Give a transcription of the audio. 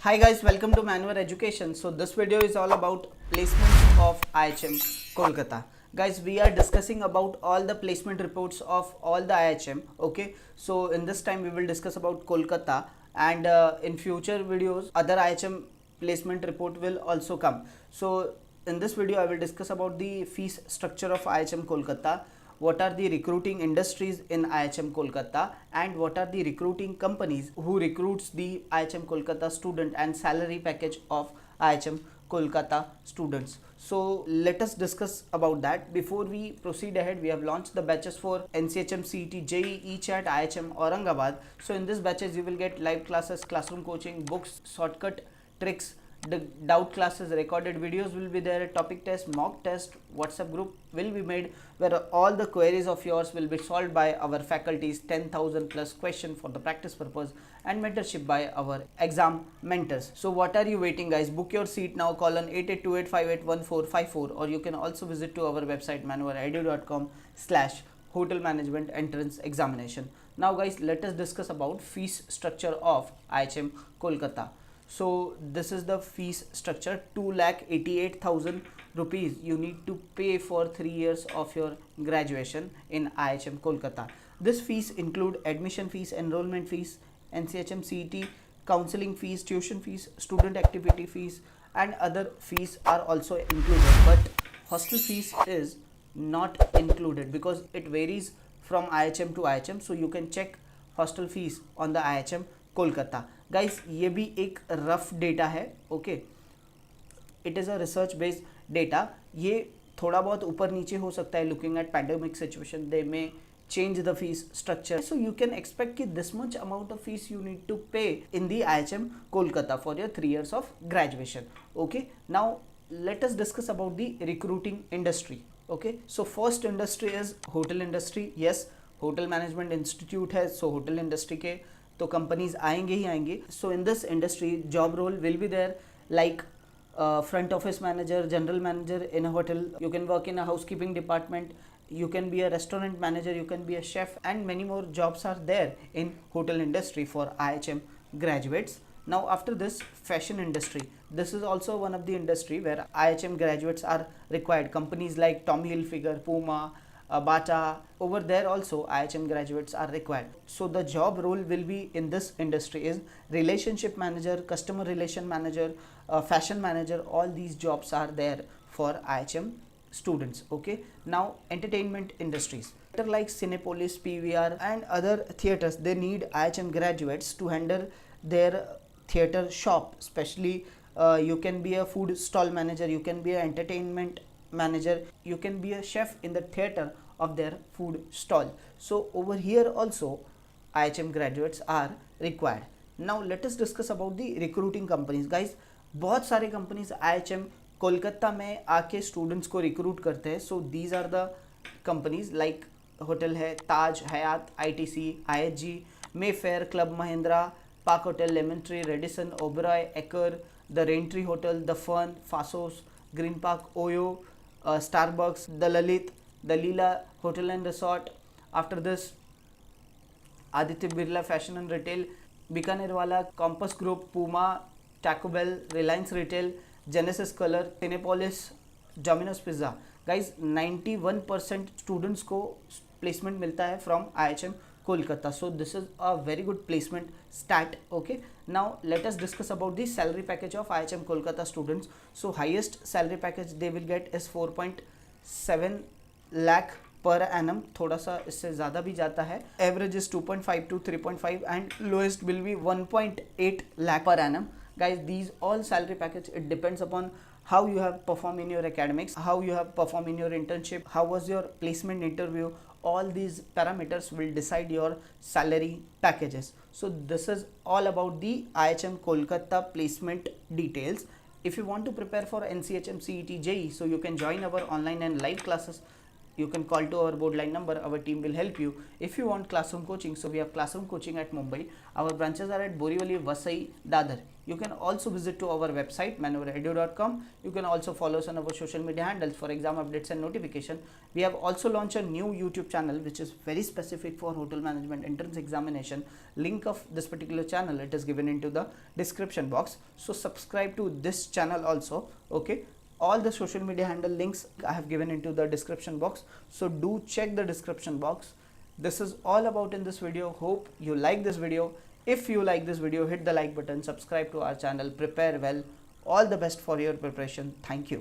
Hi guys, welcome to Manual Education. So this video is all about placements of IHM Kolkata. Guys, we are discussing about all the placement reports of all the IHM. Okay, so in this time we will discuss about Kolkata, and in future videos other IHM placement report will also come. So in this video I will discuss about the fees structure of IHM Kolkata, what are the recruiting industries in IHM Kolkata, and what are the recruiting companies who recruits the IHM Kolkata student, and salary package of IHM Kolkata students. So let us discuss about that. Before we proceed ahead, we have launched the batches for NCHM CET JEE CHAT IHM Aurangabad. So in this batches you will get live classes, classroom coaching, books, shortcut tricks, the doubt classes, recorded videos will be there, topic test, mock test, WhatsApp group will be made where all the queries of yours will be solved by our faculties, 10,000 plus question for the practice purpose, and mentorship by our exam mentors. So what are you waiting, guys? Book your seat now. Call on 8828581454, or you can also visit to our website manualedu.com/hotel management entrance examination. Now guys, let us discuss about fees structure of IHM Kolkata. So this is the fees structure. 2,88,000 rupees you need to pay for 3 years of your graduation in IHM Kolkata. This fees include admission fees, enrollment fees, NCHM CET, counseling fees, tuition fees, student activity fees, and other fees are also included, but hostel fees is not included because it varies from IHM to IHM. So you can check hostel fees on the IHM Kolkata. Guys ये भी एक rough data है. Okay, it is a research based data. ये थोड़ा बहुत ऊपर नीचे हो सकता है. Looking at pandemic situation they may change the fees structure, so you can expect कि this much amount of fees you need to pay in the IHM Kolkata for your 3 years of graduation. Okay, now let us discuss about the recruiting industry. Okay, so first industry is hotel industry. Yes, hotel management institute है, so hotel industry के तो companies आएंगे ही आएंगे. So in this industry job role will be there like front office manager, general manager in a hotel. You can work in a housekeeping department, you can be a restaurant manager, you can be a chef, and many more jobs are there in hotel industry for IHM graduates. Now after this, fashion industry. This is also one of the industry where IHM graduates are required. Companies like Tommy Hilfiger, Puma, Bata, over there also IHM graduates are required. So the job role will be in this industry is relationship manager, customer relation manager, fashion manager. All these jobs are there for IHM students. Okay, now entertainment industries like Cinepolis, PVR, and other theaters, they need IHM graduates to handle their theater shop. Especially you can be a food stall manager, you can be an entertainment manager, you can be a chef in the theater of their food stall. So over here also IHM graduates are required. Now let us discuss about the recruiting companies. Guys, बहुत सारे companies IHM Kolkata में आके students को recruit करते हैं. So these are the companies like hotel है Taj, Hyatt, ITC, IHG, Mayfair, club Mahindra, park hotel, lemon tree, Radisson, Oberoi, Accor, the Raintree hotel, the Fern, Faasos, green park, Oyo, Starbucks, the Lalit, the Leela Hotel and Resort. After this, Aditya Birla Fashion and Retail, Bikaner Wala, Compass Group, Puma, Taco Bell, Reliance Retail, Genesis Color, Cinepolis, Domino's Pizza. Guys, 91% students को placement मिलता है from IHM Kolkata. So this is a very good placement stat. Okay, now let us discuss about the salary package of IHM Kolkata students. So highest salary package they will get is 4.7 lakh per annum. थोड़ा सा इससे ज़्यादा भी जाता है. Average is 2.5 to 3.5 and lowest will be 1.8 lakh per annum. Guys, these all salary package, it depends upon how you have performed in your academics, how you have performed in your internship, how was your placement interview. All these parameters will decide your salary packages. So this is all about the IHM Kolkata placement details. If you want to prepare for NCHM CET JEE, so you can join our online and live classes. You can call to our board line number. Our team will help you. If you want classroom coaching, so we have classroom coaching at Mumbai. Our branches are at Borivali, Vasai, Dadar. You can also visit to our website manoeuvreedu.com. You can also follow us on our social media handles for exam updates and notification. We have also launched a new YouTube channel which is very specific for hotel management entrance examination. Link of this particular channel, it is given into the description box. So subscribe to this channel also. Okay, all the social media handle links I have given into the description box, so do check the description box. This is all about in this video. Hope you like this video. If you like this video, hit the like button, subscribe to our channel, prepare well. All the best for your preparation. Thank you.